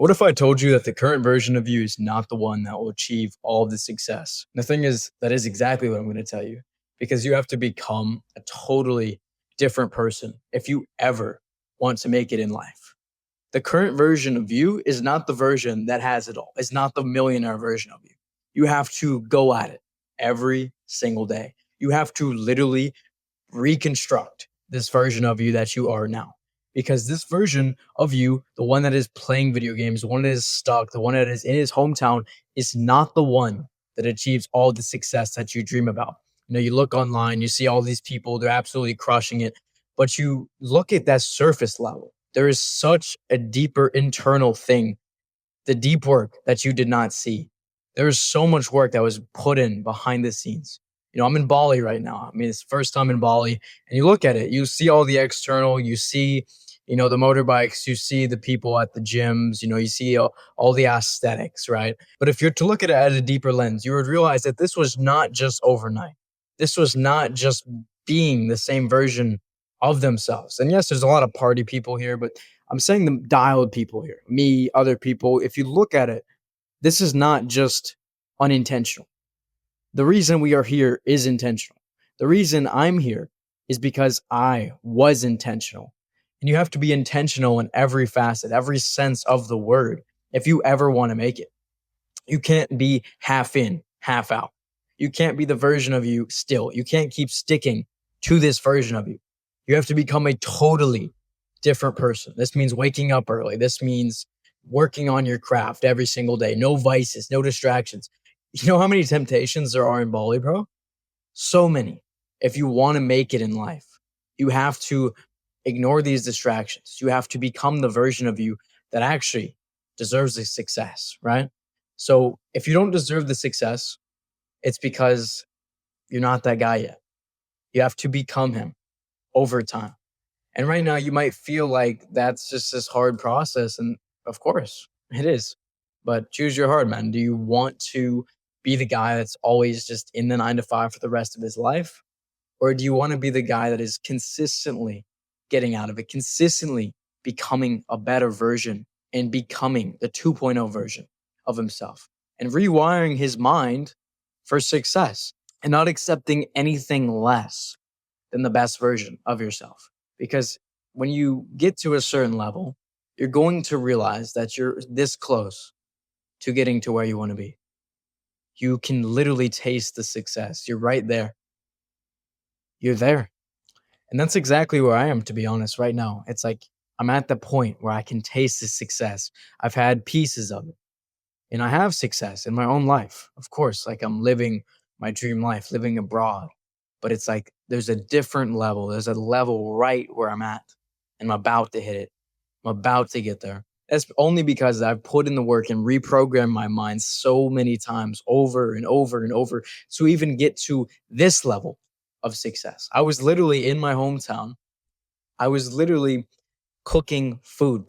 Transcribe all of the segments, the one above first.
What if I told you that the current version of you is not the one that will achieve all of the success? The thing is, that is exactly what I'm going to tell you because you have to become a totally different person if you ever want to make it in life. The current version of you is not the version that has it all. It's not the millionaire version of you. You have to go at it every single day. You have to literally reconstruct this version of you that you are now. Because this version of you, the one that is playing video games, the one that is stuck, the one that is in his hometown, is not the one that achieves all the success that you dream about. You look online, you see all these people, they're absolutely crushing it. But you look at that surface level. There is such a deeper internal thing, the deep work that you did not see. There is so much work that was put in behind the scenes. I'm in Bali right now. I mean, it's the first time in Bali, and you look at it, you see all the external, you see, the motorbikes, you see the people at the gyms, you see all the aesthetics, right? But if you're to look at it at a deeper lens, you would realize that this was not just overnight. This was not just being the same version of themselves. And yes, there's a lot of party people here, but I'm saying the dialed people here, me, other people. If you look at it, this is not just unintentional. The reason we are here is intentional. The reason I'm here is because I was intentional. And you have to be intentional in every facet, every sense of the word, if you ever want to make it. You can't be half in, half out. You can't be the version of you still. You can't keep sticking to this version of you. You have to become a totally different person. This means waking up early. This means working on your craft every single day. No vices, no distractions. You know how many temptations there are in Bali, bro? So many. If you want to make it in life, you have to ignore these distractions. You have to become the version of you that actually deserves the success, right? So if you don't deserve the success, it's because you're not that guy yet. You have to become him over time. And right now, you might feel like that's just this hard process. And of course, it is. But choose your heart, man. Do you want to be the guy that's always just in the 9 to 5 for the rest of his life? Or do you want to be the guy that is consistently getting out of it, consistently becoming a better version and becoming the 2.0 version of himself and rewiring his mind for success and not accepting anything less than the best version of yourself? Because when you get to a certain level, you're going to realize that you're this close to getting to where you want to be. You can literally taste the success. You're right there. You're there. And that's exactly where I am, to be honest, right now. It's like I'm at the point where I can taste the success. I've had pieces of it. And I have success in my own life. Of course, like I'm living my dream life, living abroad. But it's like there's a different level. There's a level right where I'm at. And I'm about to hit it. I'm about to get there. That's only because I've put in the work and reprogrammed my mind so many times over and over and over to even get to this level of success. I was literally in my hometown. I was literally cooking food,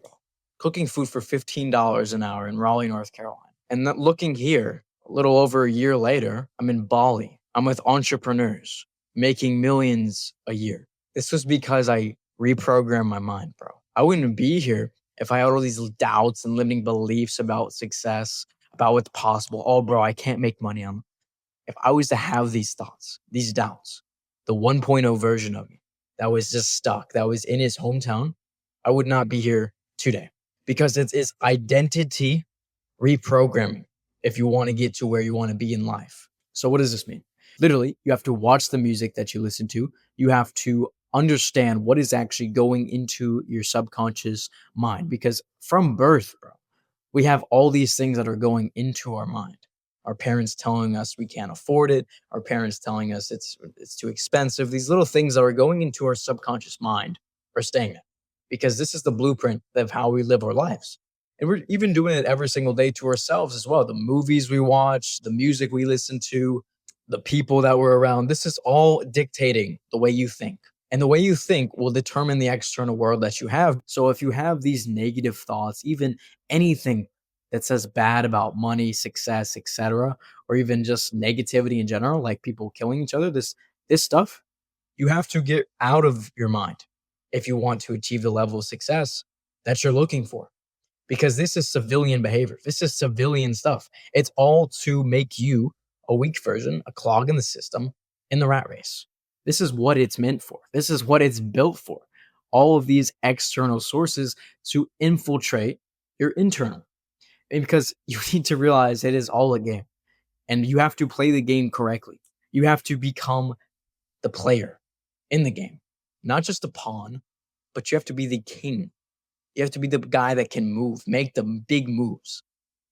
cooking food for $15 an hour in Raleigh, North Carolina. And looking here, a little over a year later, I'm in Bali. I'm with entrepreneurs making millions a year. This was because I reprogrammed my mind, bro. I wouldn't be here if I had all these doubts and limiting beliefs about success, about what's possible. Oh, bro, I can't make money on. If I was to have these thoughts, these doubts, the 1.0 version of me that was just stuck, that was in his hometown, I would not be here today because it's identity reprogramming if you want to get to where you want to be in life. So what does this mean? Literally, you have to watch the music that you listen to. You have to understand what is actually going into your subconscious mind because from birth, bro, we have all these things that are going into our mind. Our parents telling us we can't afford it, our parents telling us it's too expensive. These little things that are going into our subconscious mind are staying there because this is the blueprint of how we live our lives. And we're even doing it every single day to ourselves as well. The movies we watch, the music we listen to, the people that we're around. This is all dictating the way you think. And the way you think will determine the external world that you have. So if you have these negative thoughts, even anything that says bad about money, success, etc., or even just negativity in general, like people killing each other, this stuff, you have to get out of your mind if you want to achieve the level of success that you're looking for. because this is civilian behavior. This is civilian stuff. It's all to make you a weak version, a clog in the system, in the rat race. This is what it's meant for. This is what it's built for. All of these external sources to infiltrate your internal. And because you need to realize it is all a game and you have to play the game correctly. You have to become the player in the game, not just a pawn, but you have to be the king. You have to be the guy that can move, make the big moves,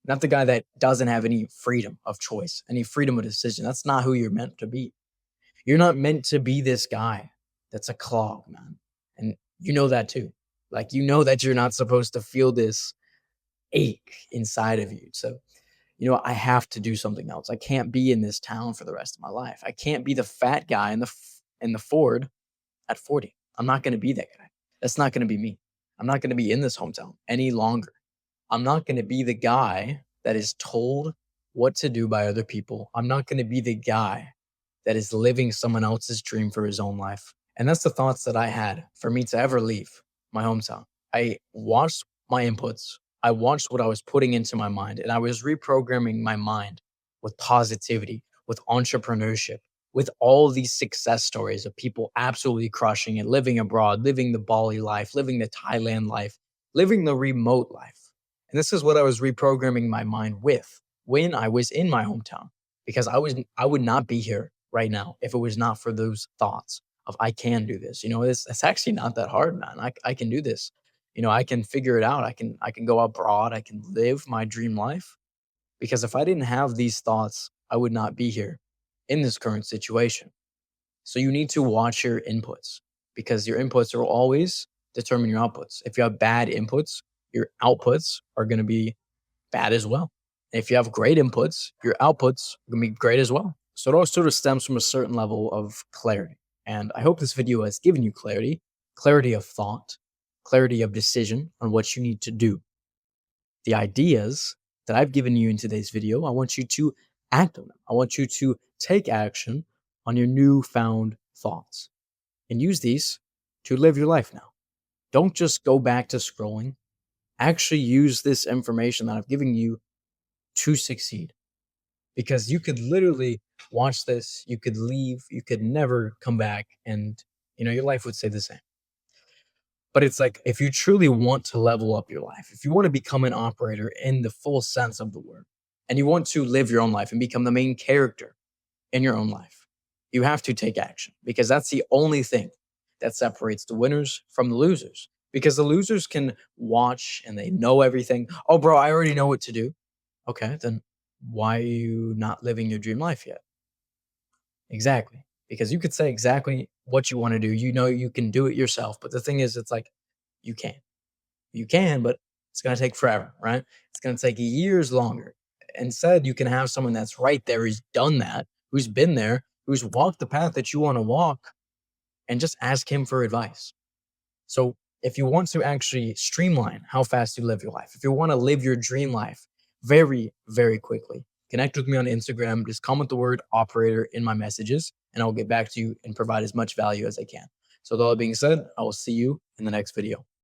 not the guy that doesn't have any freedom of choice, any freedom of decision. That's not who you're meant to be. You're not meant to be this guy that's a clog, man. And you know that too. Like, you know that you're not supposed to feel this ache inside of you. So, I have to do something else. I can't be in this town for the rest of my life. I can't be the fat guy in the Ford at 40. I'm not going to be that guy. That's not going to be me. I'm not going to be in this hometown any longer. I'm not going to be the guy that is told what to do by other people. I'm not going to be the guy that is living someone else's dream for his own life. And that's the thoughts that I had for me to ever leave my hometown. I watched my inputs. I watched what I was putting into my mind, and I was reprogramming my mind with positivity, with entrepreneurship, with all these success stories of people absolutely crushing it, living abroad, living the Bali life, living the Thailand life, living the remote life. And this is what I was reprogramming my mind with when I was in my hometown, because I would not be here right now if it was not for those thoughts of I can do this. It's actually not that hard, man. I can do this. I can figure it out. I can go abroad. I can live my dream life, because if I didn't have these thoughts, I would not be here in this current situation. So you need to watch your inputs, because your inputs will always determine your outputs. If you have bad inputs, your outputs are going to be bad as well. And if you have great inputs, your outputs are going to be great as well. So it all sort of stems from a certain level of clarity. And I hope this video has given you clarity of thought, clarity of decision on what you need to do. The ideas that I've given you in today's video, I want you to act on them. I want you to take action on your newfound thoughts and use these to live your life now. Don't just go back to scrolling. Actually use this information that I've given you to succeed, because you could literally watch this, you could leave, you could never come back, and your life would stay the same. But it's like, if you truly want to level up your life, if you want to become an operator in the full sense of the word, and you want to live your own life and become the main character in your own life, you have to take action, because that's the only thing that separates the winners from the losers. Because the losers can watch and they know everything. Oh, bro, I already know what to do. Okay, then why are you not living your dream life yet? Exactly. Because you could say exactly what you want to do. You can do it yourself. But the thing is, it's like, you can. You can, but it's going to take forever, right? It's going to take years longer. Instead, you can have someone that's right there who's done that, who's been there, who's walked the path that you want to walk, and just ask him for advice. So if you want to actually streamline how fast you live your life, if you want to live your dream life very, very quickly, connect with me on Instagram. Just comment the word operator in my messages, and I'll get back to you and provide as much value as I can. So with all that being said, I will see you in the next video.